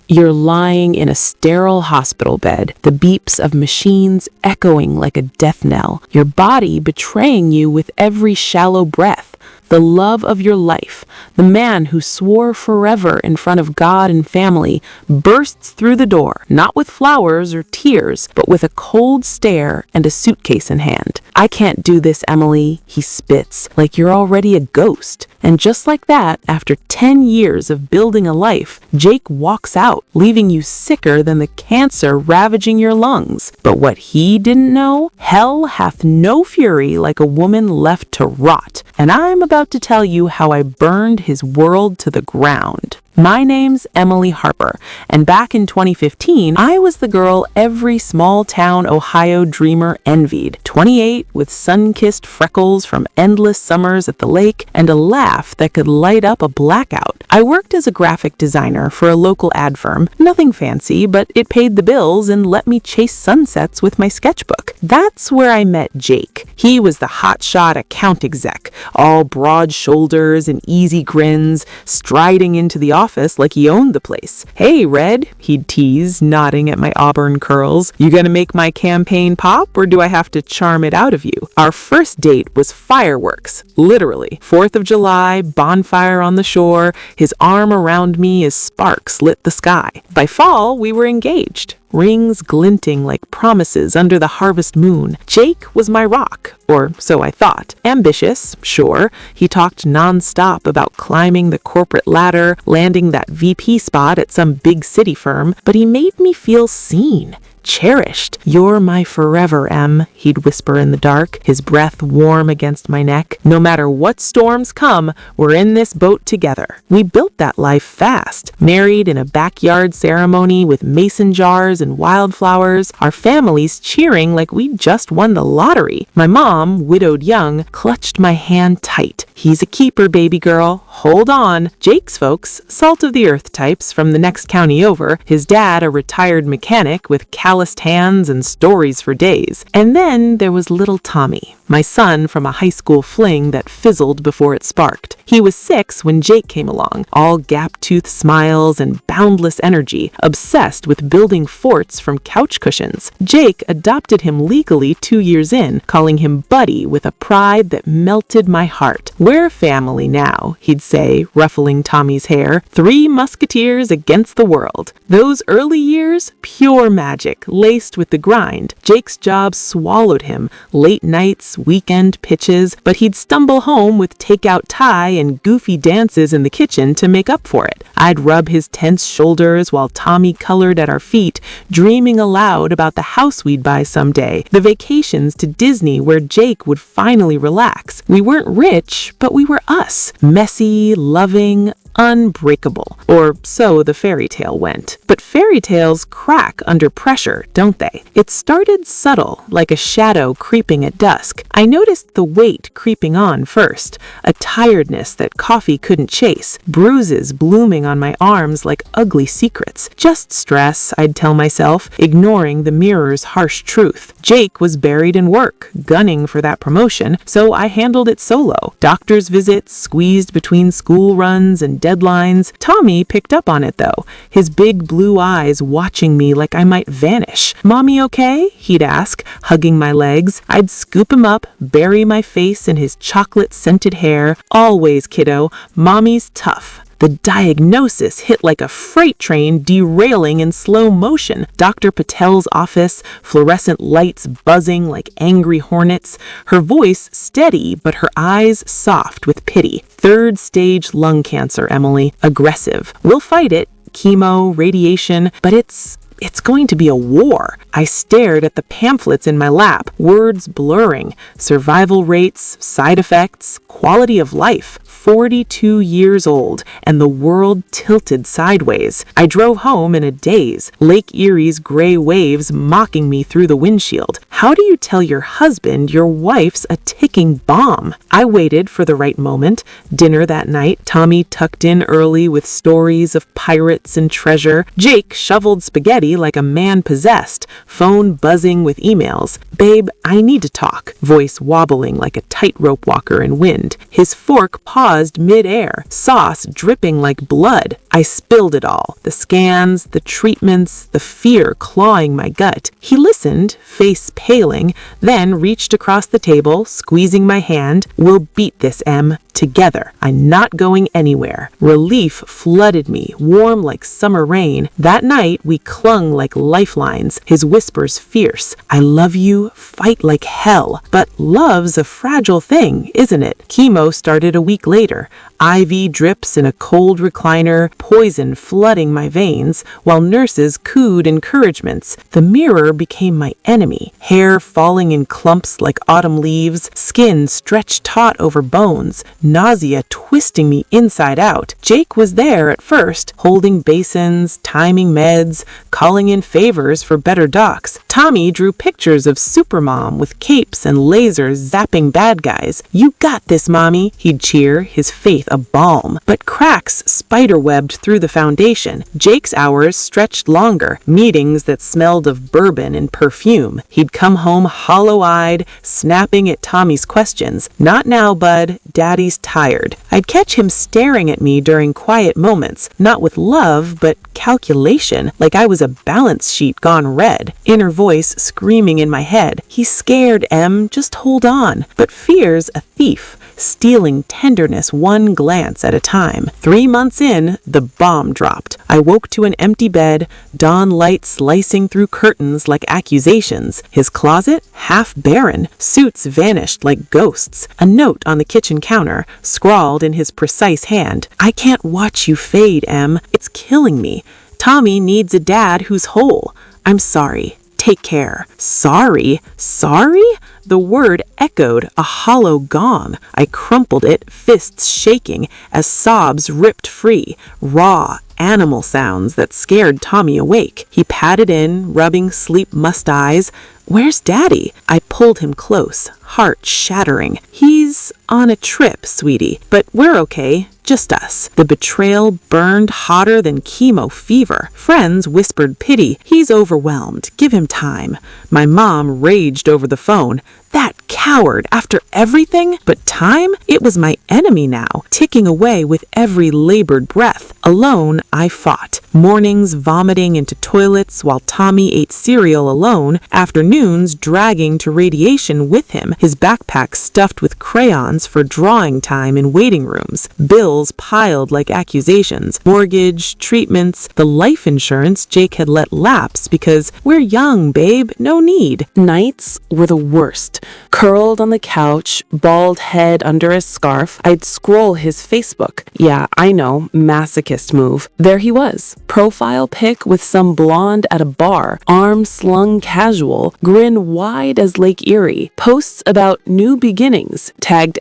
You're lying in a sterile hospital bed, the beeps of machines echoing like a death knell, your body betraying you with every shallow breath. The love of your life, the man who swore forever in front of God and family, bursts through the door, not with flowers or tears, but with a cold stare and a suitcase in hand. "I can't do this, Emily," he spits, like you're already a ghost. And just like that, after 10 years of building a life, Jake walks out, leaving you sicker than the cancer ravaging your lungs. But what he didn't know, hell hath no fury like a woman left to rot. And I'm about to tell you how I burned his world to the ground. My name's Emily Harper, and back in 2015, I was the girl every small-town Ohio dreamer envied. 28, with sun-kissed freckles from endless summers at the lake, and a laugh that could light up a blackout. I worked as a graphic designer for a local ad firm. Nothing fancy, but it paid the bills and let me chase sunsets with my sketchbook. That's where I met Jake. He was the hotshot account exec, all broad shoulders and easy grins, striding into the office like he owned the place. "Hey, Red," he'd tease, nodding at my auburn curls. "You gonna make my campaign pop, or do I have to charm it out of you?" Our first date was fireworks, literally. 4th of July, bonfire on the shore, his arm around me as sparks lit the sky. By fall, we were engaged. Rings glinting like promises under the harvest moon. Jake was my rock, or so I thought. Ambitious, sure. He talked nonstop about climbing the corporate ladder, landing that VP spot at some big city firm, but he made me feel seen. Cherished. "You're my forever, Em," he'd whisper in the dark, his breath warm against my neck. "No matter what storms come, we're in this boat together." We built that life fast, married in a backyard ceremony with mason jars and wildflowers, our families cheering like we'd just won the lottery. My mom, widowed young, clutched my hand tight. "He's a keeper, baby girl. Hold on." Jake's folks, salt-of-the-earth types from the next county over, his dad a retired mechanic with calloused hands and stories for days. And then there was little Tommy, my son from a high school fling that fizzled before it sparked. He was 6 when Jake came along, all gap-toothed smiles and boundless energy, obsessed with building forts from couch cushions. Jake adopted him legally 2 years in, calling him Buddy with a pride that melted my heart. "We're family now," he'd say, ruffling Tommy's hair. "3 musketeers against the world." Those early years, pure magic, laced with the grind. Jake's job swallowed him, late nights, weekend pitches, but he'd stumble home with takeout Thai and goofy dances in the kitchen to make up for it. I'd rub his tense shoulders while Tommy colored at our feet, dreaming aloud about the house we'd buy someday, the vacations to Disney where Jake would finally relax. We weren't rich, but we were us. Messy, loving, unbreakable. Or so the fairy tale went. But fairy tales crack under pressure, don't they? It started subtle, like a shadow creeping at dusk. I noticed the weight creeping on first, a tiredness that coffee couldn't chase, bruises blooming on my arms like ugly secrets. Just stress, I'd tell myself, ignoring the mirror's harsh truth. Jake was buried in work, gunning for that promotion, so I handled it solo. Doctor's visits, squeezed between school runs and deadlines. Tommy picked up on it though, his big blue eyes watching me like I might vanish. "Mommy okay?" he'd ask, hugging my legs. I'd scoop him up, bury my face in his chocolate-scented hair. "Always, kiddo. Mommy's tough." The diagnosis hit like a freight train derailing in slow motion. Dr. Patel's office, fluorescent lights buzzing like angry hornets, her voice steady but her eyes soft with pity. "3rd stage lung cancer, Emily. Aggressive. We'll fight it. Chemo, radiation, but it's going to be a war." I stared at the pamphlets in my lap, words blurring. Survival rates, side effects, quality of life. 42 years old, and the world tilted sideways. I drove home in a daze, Lake Erie's gray waves mocking me through the windshield. How do you tell your husband your wife's a ticking bomb? I waited for the right moment. Dinner that night, Tommy tucked in early with stories of pirates and treasure. Jake shoveled spaghetti like a man possessed, phone buzzing with emails. "Babe, I need to talk," voice wobbling like a tightrope walker in wind. His fork paused mid-air, sauce dripping like blood. I spilled it all. The scans, the treatments, the fear clawing my gut. He listened, face paling, then reached across the table, squeezing my hand. We'll beat this, Em. Together. I'm not going anywhere. Relief flooded me, warm like summer rain. That night, we clung like lifelines, his whispers fierce. I love you, fight like hell. But love's a fragile thing, isn't it? Chemo started a week later. IV drips in a cold recliner, poison flooding my veins, while nurses cooed encouragements. The mirror became my enemy. Hair falling in clumps like autumn leaves, skin stretched taut over bones, nausea twisting me inside out. Jake was there at first, holding basins, timing meds, calling in favors for better docs. Tommy drew pictures of Supermom with capes and lasers zapping bad guys. You got this, Mommy, he'd cheer, his faith a balm. But cracks spiderwebbed through the foundation. Jake's hours stretched longer, meetings that smelled of bourbon and perfume. He'd come home hollow-eyed, snapping at Tommy's questions. Not now, bud. Daddy's tired. I'd catch him staring at me during quiet moments, not with love, but calculation, like I was a balance sheet gone red. Inner voice screaming in my head. He's scared, Em. Just hold on. But fear's a thief, stealing tenderness one glance at a time. 3 months in, the bomb dropped. I woke to an empty bed, dawn light slicing through curtains like accusations. His closet, half barren, suits vanished like ghosts. A note on the kitchen counter, scrawled in his precise hand. I can't watch you fade, Em. It's killing me. Tommy needs a dad who's whole. I'm sorry. Take care. Sorry? Sorry? The word echoed, a hollow gong. I crumpled it, fists shaking, as sobs ripped free, raw, animal sounds that scared Tommy awake. He patted in, rubbing sleep-mussed eyes. Where's Daddy? I pulled him close, heart shattering. He's on a trip, sweetie, but we're okay. Just us. The betrayal burned hotter than chemo fever. Friends whispered pity. He's overwhelmed. Give him time. My mom raged over the phone. That coward, after everything? But time? It was my enemy now, ticking away with every labored breath. Alone, I fought. Mornings vomiting into toilets while Tommy ate cereal alone, afternoons dragging to radiation with him, his backpack stuffed with crayons for drawing time in waiting rooms, bills piled like accusations, mortgage, treatments, the life insurance Jake had let lapse because we're young, babe, no need. Nights were the worst. Curled on the couch, bald head under a scarf, I'd scroll his Facebook. Yeah, I know, masochist move. There he was. Profile pic with some blonde at a bar, arms slung casual, grin wide as Lake Erie. Posts about new beginnings, tagged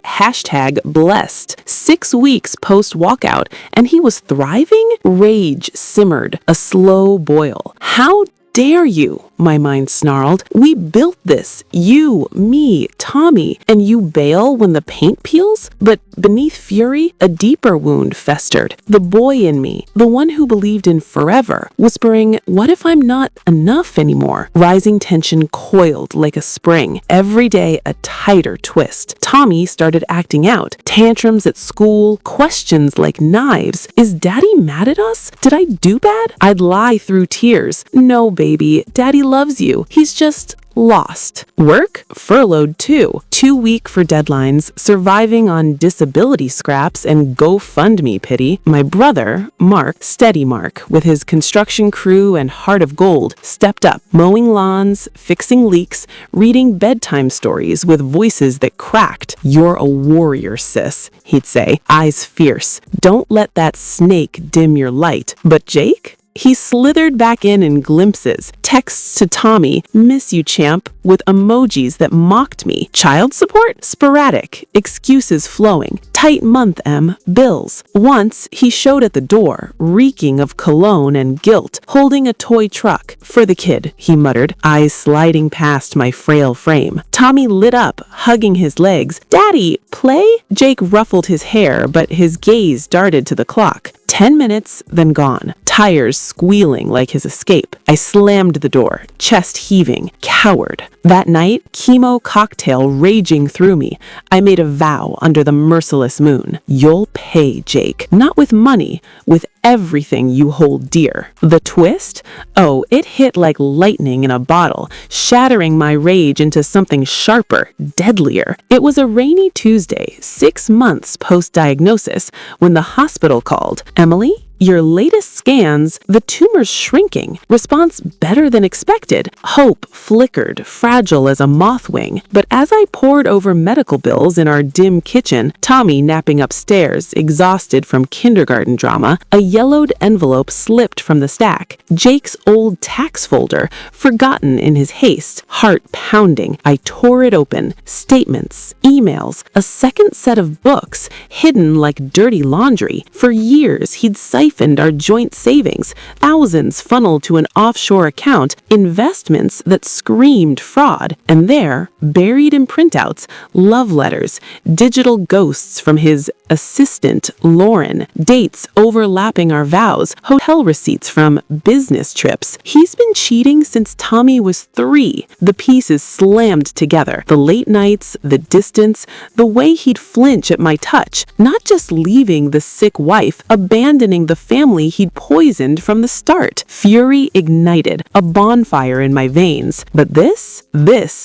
#blessed. 6 weeks post-walkout, and he was thriving? Rage simmered, a slow boil. How dare you? My mind snarled. We built this. You, me, Tommy, and you bail when the paint peels? But beneath fury, a deeper wound festered. The boy in me, the one who believed in forever, whispering, what if I'm not enough anymore? Rising tension coiled like a spring. Every day a tighter twist. Tommy started acting out. Tantrums at school, questions like knives. Is Daddy mad at us? Did I do bad? I'd lie through tears. No, baby, Daddy loves you. He's just lost. Work? Furloughed too. Too weak for deadlines, surviving on disability scraps and GoFundMe pity. My brother, Mark, steady Mark, with his construction crew and heart of gold, stepped up, mowing lawns, fixing leaks, reading bedtime stories with voices that cracked. You're a warrior, sis, he'd say, eyes fierce. Don't let that snake dim your light. But Jake? He slithered back in glimpses, texts to Tommy, miss you champ, with emojis that mocked me. Child support? Sporadic, excuses flowing. Tight month, Em, bills. Once, he showed at the door, reeking of cologne and guilt, holding a toy truck. For the kid, he muttered, eyes sliding past my frail frame. Tommy lit up, hugging his legs. Daddy, play? Jake ruffled his hair, but his gaze darted to the clock. 10 minutes, then gone. Tires squealing like his escape. I slammed slammed the door, chest heaving, coward. That night, chemo cocktail raging through me, I made a vow under the merciless moon. You'll pay, Jake. Not with money, with everything you hold dear. The twist? Oh, it hit like lightning in a bottle, shattering my rage into something sharper, deadlier. It was a rainy Tuesday, 6 months post-diagnosis, when the hospital called. Emily? Your latest scans, the tumor's shrinking. Response better than expected. Hope flickered, fragile as a moth wing. But as I pored over medical bills in our dim kitchen, Tommy napping upstairs, exhausted from kindergarten drama, a yellowed envelope slipped from the stack. Jake's old tax folder, forgotten in his haste. Heart pounding, I tore it open. Statements, emails, a second set of books, hidden like dirty laundry. For years, he'd siphoned our joint savings, thousands funneled to an offshore account, investments that screamed fraud, and there, buried in printouts, love letters, digital ghosts from his assistant, Lauren, dates overlapping our vows, hotel receipts from business trips. He's been cheating since Tommy was 3. The pieces slammed together. The late nights, the distance, the way he'd flinch at my touch. Not just leaving the sick wife, abandoning the family he'd poisoned from the start. Fury ignited, a bonfire in my veins. But this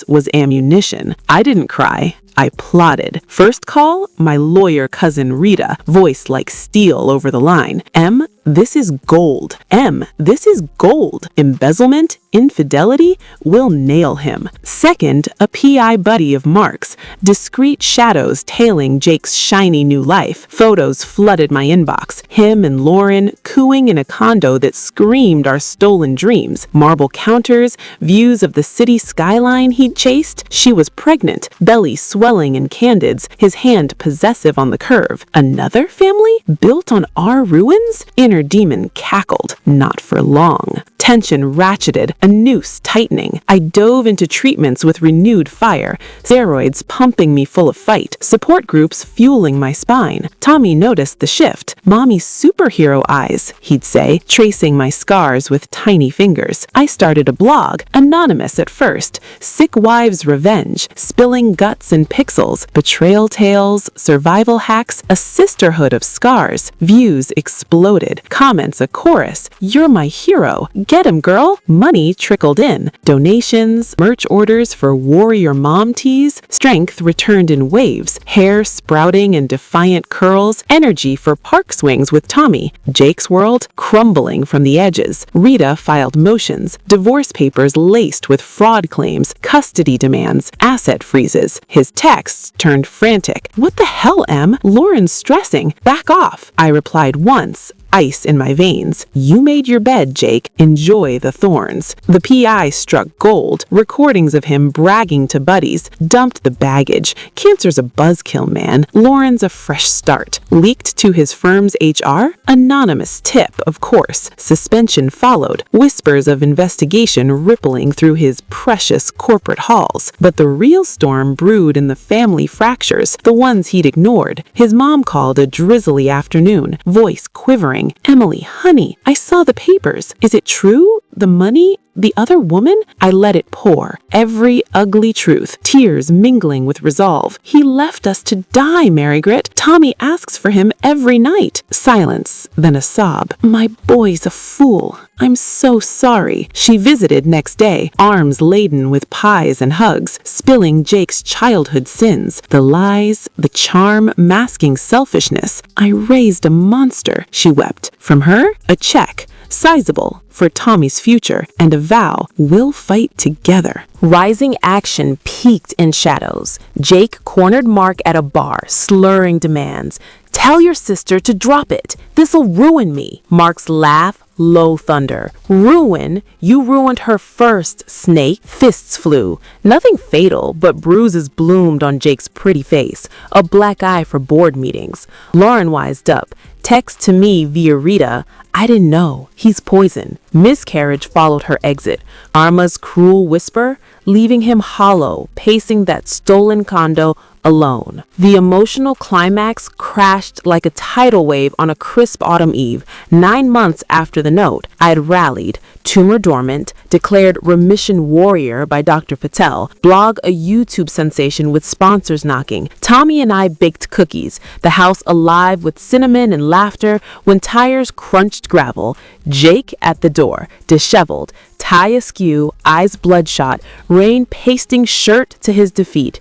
was ammunition. I didn't cry. I plotted. First call, my lawyer cousin Rita, voice like steel over the line. M, this is gold. M, this is gold. Embezzlement, infidelity, we'll nail him. Second, a PI buddy of Mark's. Discreet shadows tailing Jake's shiny new life. Photos flooded my inbox. Him and Lauren cooing in a condo that screamed our stolen dreams. Marble counters, views of the city skyline he'd chased. She was pregnant, belly swelling in candids, his hand possessive on the curve. Another family? Built on our ruins? Inner demon cackled. Not for long. Tension ratcheted, a noose tightening. I dove into treatments with renewed fire, steroids pumping me full of fight, support groups fueling my spine. Tommy noticed the shift. Mommy's superhero eyes, he'd say, tracing my scars with tiny fingers. I started a blog, anonymous at first, Sick Wives' Revenge, spilling guts and pixels, betrayal tales, survival hacks, a sisterhood of scars. Views exploded, comments a chorus. You're my hero. Get him, girl. Money trickled in. Donations, merch orders for warrior mom tees. Strength returned in waves. Hair sprouting in defiant curls. Energy for park swings with Tommy. Jake's world crumbling from the edges. Rita filed motions. Divorce papers laced with fraud claims, custody demands, asset freezes. His texts turned frantic. What the hell, Em? Lauren's stressing. Back off. I replied once, ice in my veins. You made your bed, Jake. Enjoy the thorns. The PI struck gold. Recordings of him bragging to buddies. Dumped the baggage. Cancer's a buzzkill, man. Lauren's a fresh start. Leaked to his firm's HR? Anonymous tip, of course. Suspension followed. Whispers of investigation rippling through his precious corporate halls. But the real storm brewed in the family fractures, the ones he'd ignored. His mom called a drizzly afternoon, voice quivering. Emily, honey, I saw the papers. Is it true? The money? The other woman? I let it pour. Every ugly truth. Tears mingling with resolve. He left us to die, Marygrit. Tommy asks for him every night. Silence, then a sob. My boy's a fool. I'm so sorry. She visited next day, arms laden with pies and hugs, spilling Jake's childhood sins. The lies, the charm masking selfishness. I raised a monster, she wept. From her, a check. Sizable, for Tommy's future, and a vow, we'll fight together. Rising action peaked in shadows. Jake cornered Mark at a bar, slurring demands. Tell your sister to drop it. This'll ruin me. Mark's laugh, low thunder. Ruin? You ruined her first, snake. Fists flew. Nothing fatal, but bruises bloomed on Jake's pretty face. A black eye for board meetings. Lauren wised up. Text to me via Rita. I didn't know. He's poison. Miscarriage followed her exit. Arma's cruel whisper, leaving him hollow, pacing that stolen condo alone. The emotional climax crashed like a tidal wave on a crisp autumn eve. 9 months after the note, I had rallied, tumor dormant, declared remission warrior by Dr. Patel, blog a YouTube sensation with sponsors knocking. Tommy and I baked cookies, the house alive with cinnamon and laughter when tires crunched gravel. Jake at the door, disheveled, tie askew, eyes bloodshot, rain pasting shirt to his defeat.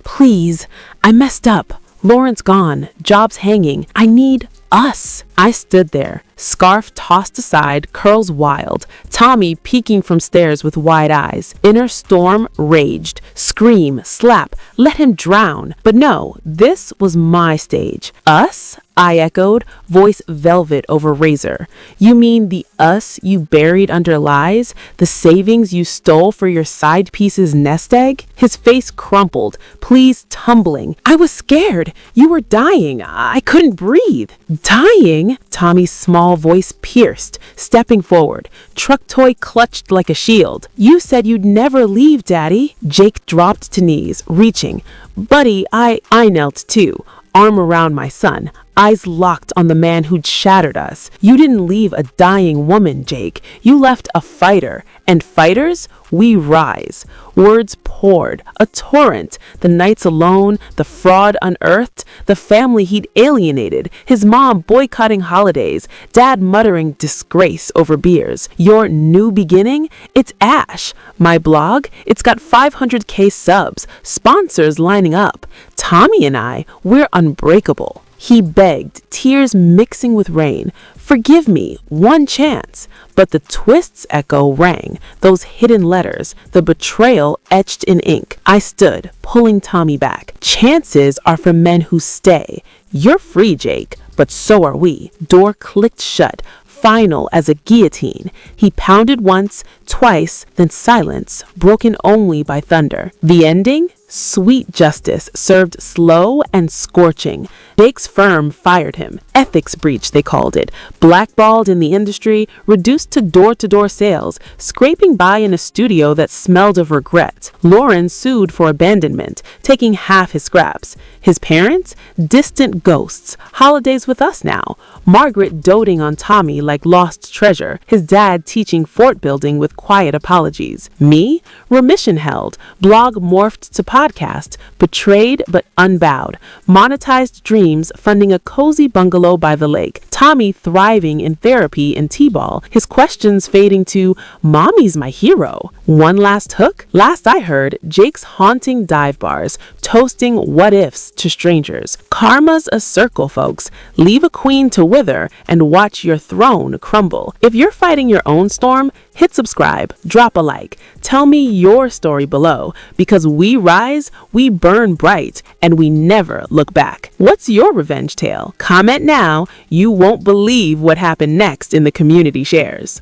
Please, I messed up. Lawrence gone, jobs hanging. I need us. I stood there, scarf tossed aside, curls wild, Tommy peeking from stairs with wide eyes. Inner storm raged. Scream, slap, let him drown. But no, this was my stage. Us? I echoed, voice velvet over razor. You mean the us you buried under lies? The savings you stole for your side piece's nest egg? His face crumpled, please tumbling. I was scared. You were dying. I couldn't breathe. Dying? Tommy's small voice pierced, stepping forward. Truck toy clutched like a shield. You said you'd never leave, Daddy. Jake dropped to knees, reaching. Buddy, I knelt too, arm around my son, eyes locked on the man who'd shattered us. You didn't leave a dying woman, Jake. You left a fighter. And fighters, we rise. Words poured, a torrent. The nights alone, the fraud unearthed, the family he'd alienated, his mom boycotting holidays, dad muttering disgrace over beers. Your new beginning? It's Ash. My blog? It's got 500K subs, sponsors lining up. Tommy and I, we're unbreakable. He begged, tears mixing with rain. Forgive me, one chance. But the twist's echo rang, those hidden letters, the betrayal etched in ink. I stood, pulling Tommy back. Chances are for men who stay. You're free, Jake, but so are we. Door clicked shut, final as a guillotine. He pounded once, twice, then silence, broken only by thunder. The ending? Sweet justice, served slow and scorching. Jake's firm fired him. Ethics breach, they called it. Blackballed in the industry, reduced to door-to-door sales, scraping by in a studio that smelled of regret. Lauren sued for abandonment, taking half his scraps. His parents? Distant ghosts. Holidays with us now. Margaret doting on Tommy like lost treasure. His dad teaching fort building with quiet apologies. Me? Remission held. Blog morphed to podcast. Betrayed but unbowed. Monetized dreams funding a cozy bungalow by the lake. Tommy thriving in therapy and t-ball. His questions fading to, Mommy's my hero. One last hook? Last I heard, Jake's haunting dive bars, toasting what-ifs to strangers. Karma's a circle, folks. Leave a queen to wither and watch your throne crumble. If you're fighting your own storm, hit subscribe, drop a like. Tell me your story below, because we rise, we burn bright, and we never look back. What's your revenge tale? Comment now. You won't believe what happened next in the community shares.